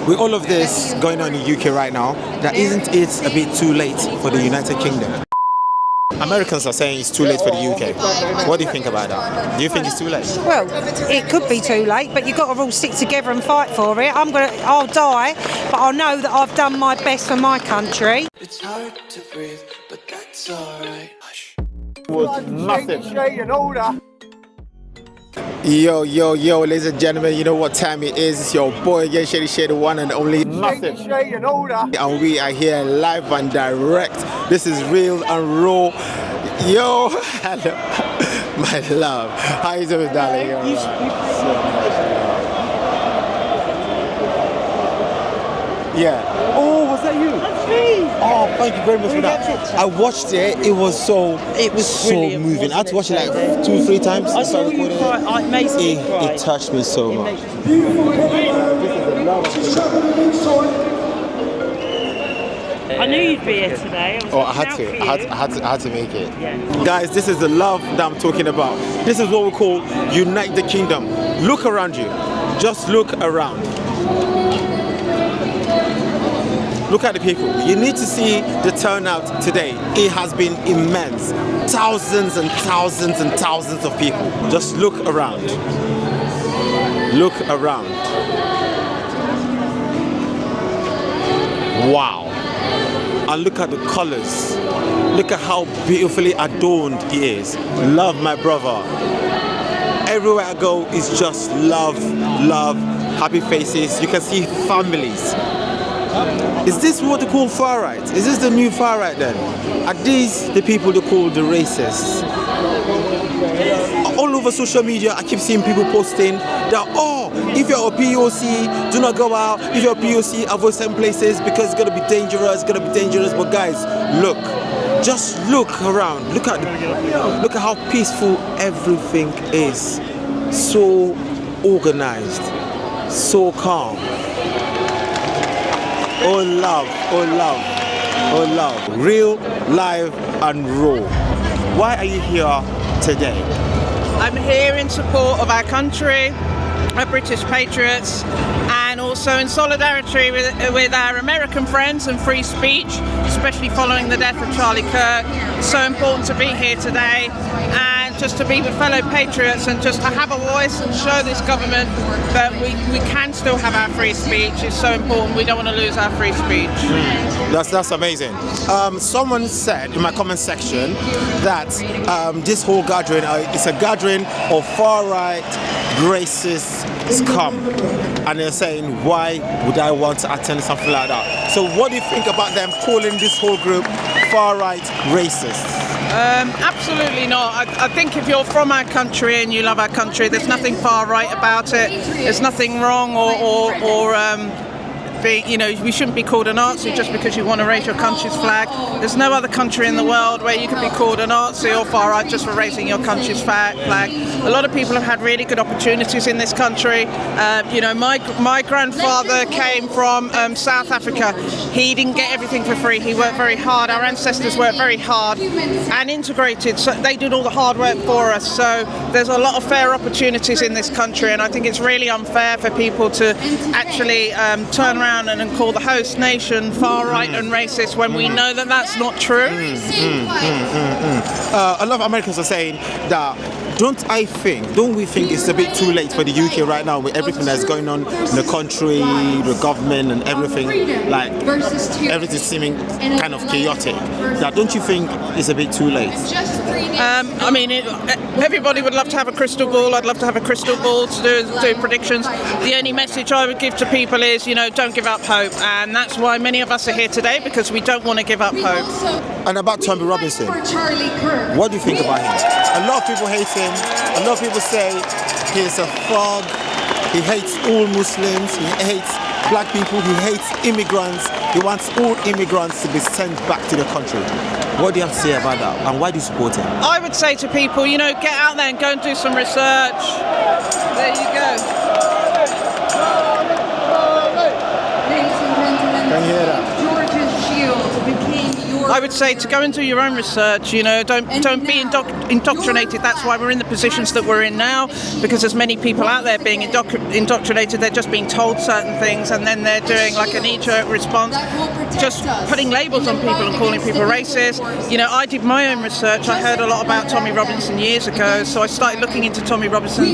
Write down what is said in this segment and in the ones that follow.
with all of this going on in the UK right now, that isn't it a bit too late for the United Kingdom? Americans are saying it's too late for the UK. What do you think about that? Do you think it's too late? Well, it could be too late, but you've got to all stick together and fight for it. I'll die, but I'll know that I've done my best for my country. It's hard to breathe, but that's alright. Hush. Was massive. Yo, ladies and gentlemen, you know what time it is. It's your boy again, Shady, the one and only massive. And we are here live and direct. This is real and raw. Yo, hello, my love. How you doing, darling? Yeah. Oh, was that you? That's me. Oh, thank you very much for that. I watched it. It was so moving. I had to watch it like 2-3 times. I saw you cry. It makes me cry. It touched me so much. I knew you'd be here today. I had to make it. Yeah. Guys, this is the love that I'm talking about. This is what we call Unite the Kingdom. Look around you. Just look around. Look at the people. You need to see the turnout today. It has been immense. Thousands and thousands and thousands of people. Just look around. Look around. Wow. And look at the colors. Look at how beautifully adorned he is. Love, my brother. Everywhere I go is just love, love, happy faces. You can see families. Is this what they call far right? Is this the new far right then? Are these the people they call the racists? All over social media, I keep seeing people posting that, oh, if you're a POC, do not go out. If you're a POC, avoid certain places because it's gonna be dangerous. But guys, look, just look around. Look at how peaceful everything is. So organized, so calm. Oh love, oh love, oh love. Real, live and raw. Why are you here today? I'm here in support of our country, our British patriots, and also in solidarity with our American friends and free speech, especially following the death of Charlie Kirk. It's so important to be here today and just to be with fellow patriots and just to have a voice and show this government that we can still have our free speech. It's so important. We don't want to lose our free speech. That's amazing. Someone said in my comment section that this whole gathering is a gathering of far-right racist scum, and they're saying, why would I want to attend something like that? So what do you think about them calling this whole group far-right racists? Absolutely not. I think if you're from our country and you love our country, there's nothing far right about it. There's nothing wrong or we shouldn't be called a Nazi just because you want to raise your country's flag. There's no other country in the world where you could be called a Nazi or far right just for raising your country's flag. A lot of people have had really good opportunities in this country. My grandfather came from South Africa. He didn't get everything for free. He worked very hard. Our ancestors worked very hard and integrated. So they did all the hard work for us. So there's a lot of fair opportunities in this country, and I think it's really unfair for people to actually turn around and call the host nation far right and racist when we know that that's not true. A lot of Americans are saying that don't we think it's a bit too late for the UK right now with everything that's going on in the country, the government and everything, like everything seeming kind of chaotic? Now, don't you think it's a bit too late? Everybody would love to have a crystal ball. I'd love to have a crystal ball to do predictions. The only message I would give to people is, don't give up hope. And that's why many of us are here today, because we don't want to give up hope. And about Tommy Robinson, what do you think about him? A lot of people hate him. A lot of people say he's a thug. He hates all Muslims. He hates black people. He hates immigrants. He wants all immigrants to be sent back to the country. What do you have to say about that? And why do you support him? I would say to people, get out there and go and do some research. There you go. Can you hear that? I would say to go and do your own research. You know, don't be indoctrinated. That's why we're in the positions that we're in now, because there's many people out there being indoctrinated. They're just being told certain things, and then they're doing like a knee-jerk response, just putting labels on people and calling people racist. You know, I did my own research. I heard a lot about Tommy Robinson years ago, so I started looking into Tommy Robinson,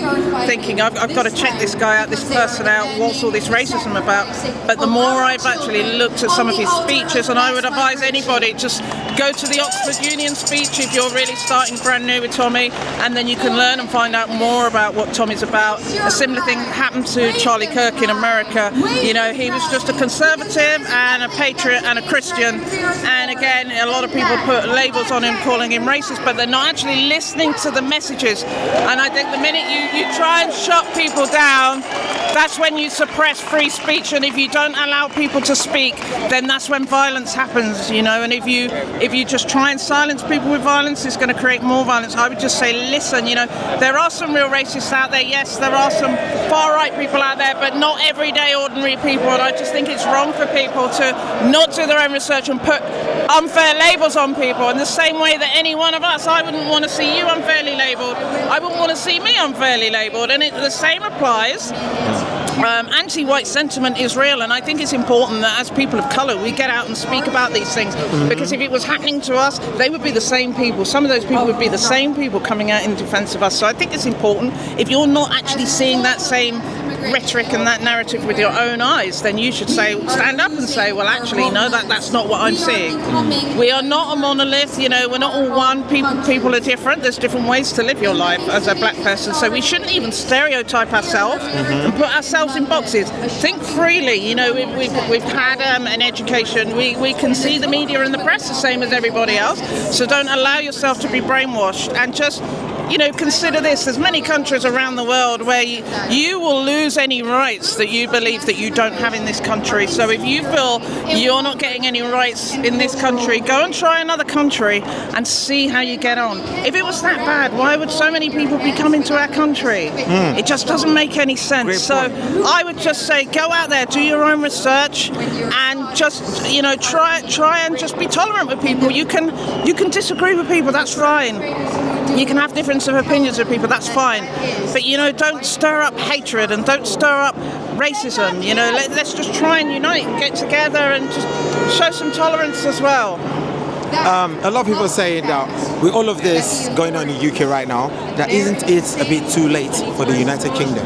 thinking I've got to check this guy out, this person out, what's all this racism about. But the more I've actually looked at some of his speeches, and I would advise anybody, just go to the Oxford Union speech if you're really starting brand new with Tommy, and then you can learn and find out more about what Tommy's about. A similar thing happened to Charlie Kirk in America. You know, he was just a conservative and a patriot and a Christian, and again, a lot of people put labels on him, calling him racist, but they're not actually listening to the messages. And I think the minute you try and shut people down, that's when you suppress free speech, and if you don't allow people to speak, then that's when violence happens, you know. And if you just try and silence people with violence, it's going to create more violence. I would just say, listen, you know, there are some real racists out there. Yes, there are some far-right people out there, but not everyday ordinary people. And I just think it's wrong for people to not do their own research and put unfair labels on people. In the same way that any one of us, I wouldn't want to see you unfairly labelled. I wouldn't want to see me unfairly labelled. And the same applies. Anti-white sentiment is real, and I think it's important that as people of colour we get out and speak about these things, because if it was happening to us, they would be the same people. Some of those people would be the same people coming out in defence of us. So I think it's important, if you're not actually seeing that same rhetoric and that narrative with your own eyes, then you should stand up and say, well, actually, no, that's not what I'm seeing. We are not a monolith, you know, we're not all one. People are different. There's different ways to live your life as a black person, so we shouldn't even stereotype ourselves and put ourselves in boxes. Think freely, you know. We've had an education. We can see the media and the press the same as everybody else, so don't allow yourself to be brainwashed, and just, you know, consider this. There's many countries around the world where you will lose any rights that you believe that you don't have in this country. So if you feel you're not getting any rights in this country, go and try another country and see how you get on. If it was that bad, why would so many people be coming to our country? It just doesn't make any sense. So I would just say, go out there, do your own research, and just, you know, try and just be tolerant with people. You can disagree with people, that's fine. You can have difference of opinions with people, that's fine. But, you know, don't stir up hatred and don't stir up racism. You know, let's just try and unite and get together and just show some tolerance as well. A lot of people are saying that with all of this going on in the UK right now, that isn't it a bit too late for the United Kingdom?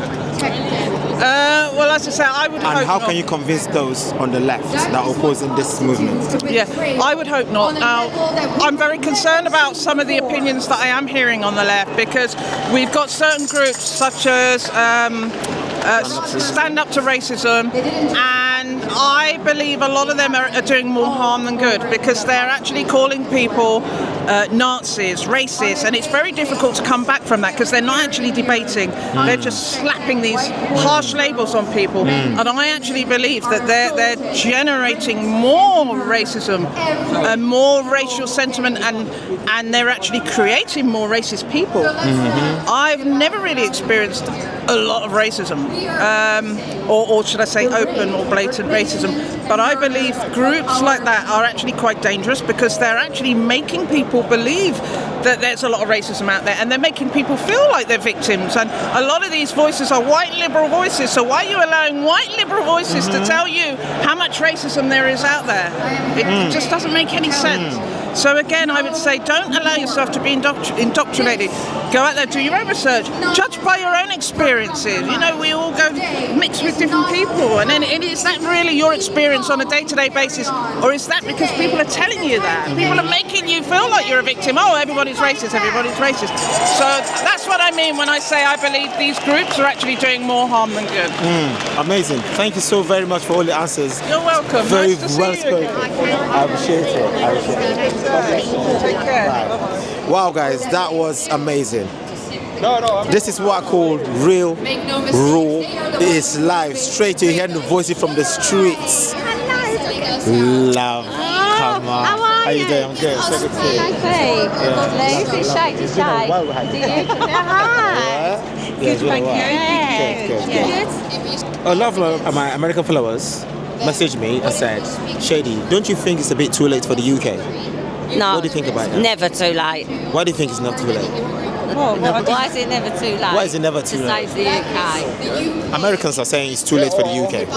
Well, as I say, I would hope And how not. can you convince those on the left that are opposing this movement? Yeah, I would hope not. Now, I'm very concerned about some of the opinions that I am hearing on the left, because we've got certain groups such as Stand Up to Racism, and I believe a lot of them are doing more harm than good, because they're actually calling people Nazis, racists, and it's very difficult to come back from that, because they're not actually debating. They're just slapping these harsh labels on people, and I actually believe that they're generating more racism and more racial sentiment, and they're actually creating more racist people. I've never really experienced a lot of racism, or should I say open or blatant racism, but I believe groups like that are actually quite dangerous, because they're actually making people believe that there's a lot of racism out there, and they're making people feel like they're victims. And a lot of these voices are white liberal voices, so why are you allowing white liberal voices to tell you how much racism there is out there? It just doesn't make any sense. So again, I would say, don't allow yourself to be indoctrinated. Go out there, do your own research, judge by your own experiences. You know, we all go mix with different people, and then is that really your experience on a day-to-day basis, or is that because people are telling you that? People are making you feel like you're a victim. Oh, everybody's racist, everybody's racist. So that's what I mean when I say I believe these groups are actually doing more harm than good. Amazing. Thank you so very much for all the answers. You're welcome. Very Nice to see well you spoken. again. I appreciate it. Take care. Wow, guys, that was amazing. This is what I call real, raw. It is live, straight to hearing the voices from the streets. Love, come on. How you doing? I'm good. So good to see you. Lovely. This is Shae. This is Shae. Do you? Hi. Good, thank you. Good. A lot of my American followers messaged me and said, Shady, don't you think it's a bit too late for the UK? No. What do you think about that? Never too late. Why do you think it's not too late? Why is it never too late? Why is it never too to late? save the UK? Americans are saying it's too late for the UK.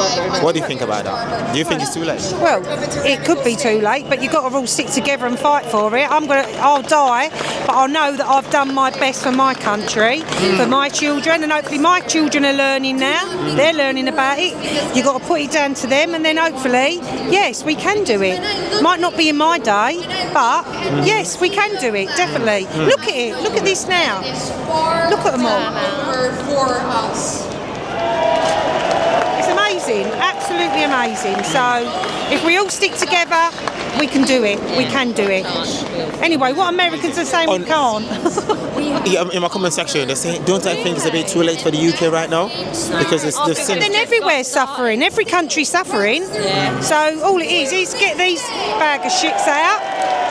What do you think about that? Do you think it's too late? Well, it could be too late, but you've got to all stick together and fight for it. I'll die, but I'll know that I've done my best for my country, for my children, and hopefully my children are learning now. They're learning about it. You've got to put it down to them, and then hopefully, yes, we can do it. Might not be in my day, but yes, we can do it, definitely. Look at it. Look at this now. Look at them all. It's amazing, absolutely amazing. So if we all stick together, we can do it. We can do it. Anyway, what Americans are saying we can't. Yeah, in my comment section, they're saying, don't I think it's a bit too late for the UK right now? Because it's the same. Then everywhere's suffering. Every country's suffering. So all it is get these bag of shits out,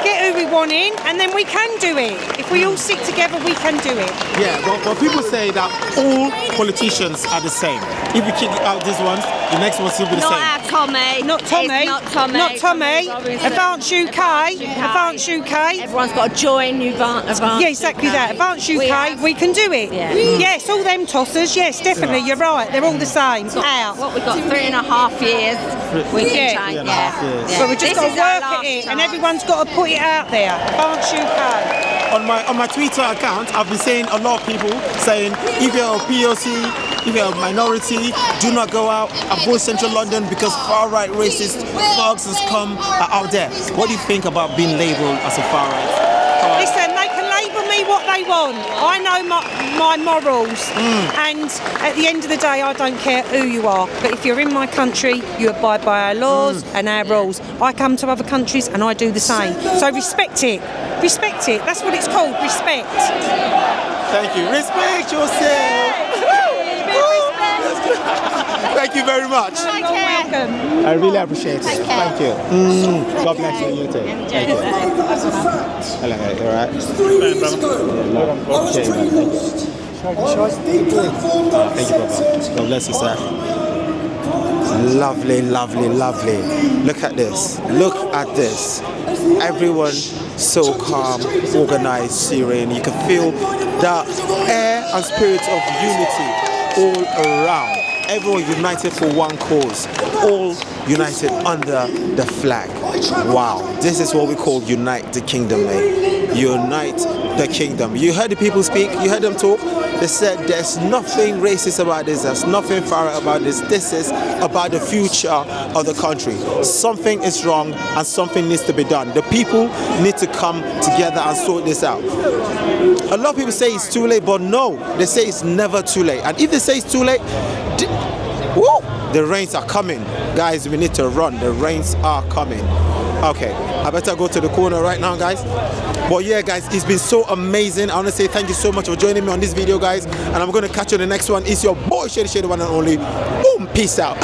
get who we want in, and then we can do it. If we all stick together, we can do it. Yeah, but people say that all politicians are the same. If you kick out these ones, the next ones will be the Not same. our Tommy. Not Tommy. It's not Tommy. Not Tommy. Advance UK. Advance UK. Everyone's got to join Advance Yeah, exactly UK. that. Advance UK, we can do it. Yeah. Yes, all them tossers, yes, definitely, you're right. They're all the same. Out. What we've got 3.5 years. We can Yeah. change. 3.5 years. But we just This got is to our work last at it, and chance. everyone's got to put it out there. Advance UK. On my Twitter account, I've been saying a lot of people saying, if you're a POC, if you're a minority, do not go out and vote Central London because far-right racist thugs has come out there. What do you think about being labelled as a far-right? Listen, they can label me what they want. I know my morals, and at the end of the day, I don't care who you are. But if you're in my country, you abide by our laws and our rules. I come to other countries and I do the same. So respect it. Respect it. That's what it's called. Respect. Thank you. Respect yourself. Thank you very much. You're welcome. I really appreciate it. Thank you. God bless you. You too. Thank you. Hello, mate. All right. Okay, man. Thank you. Thank you, Papa. God bless you, sir. Lovely, lovely, lovely. Look at this. Look at this. Everyone so calm, organized, serene. You can feel the air and spirit of unity all around. Everyone united for one cause, all united under the flag. Wow, this is what we call unite the kingdom, mate. Unite the kingdom. You heard the people speak, you heard them talk. They said there's nothing racist about this, there's nothing far about this. This is about the future of the country. Something is wrong and something needs to be done. The people need to come together and sort this out. A lot of people say it's too late, but no, they say it's never too late. And if they say it's too late, the rains are coming. Guys, we need to run. The rains are coming. Okay, I better go to the corner right now, guys. But yeah, guys, it's been so amazing. I want to say thank you so much for joining me on this video, guys. And I'm going to catch you on the next one. It's your boy, Shady, the one and only. Boom, peace out.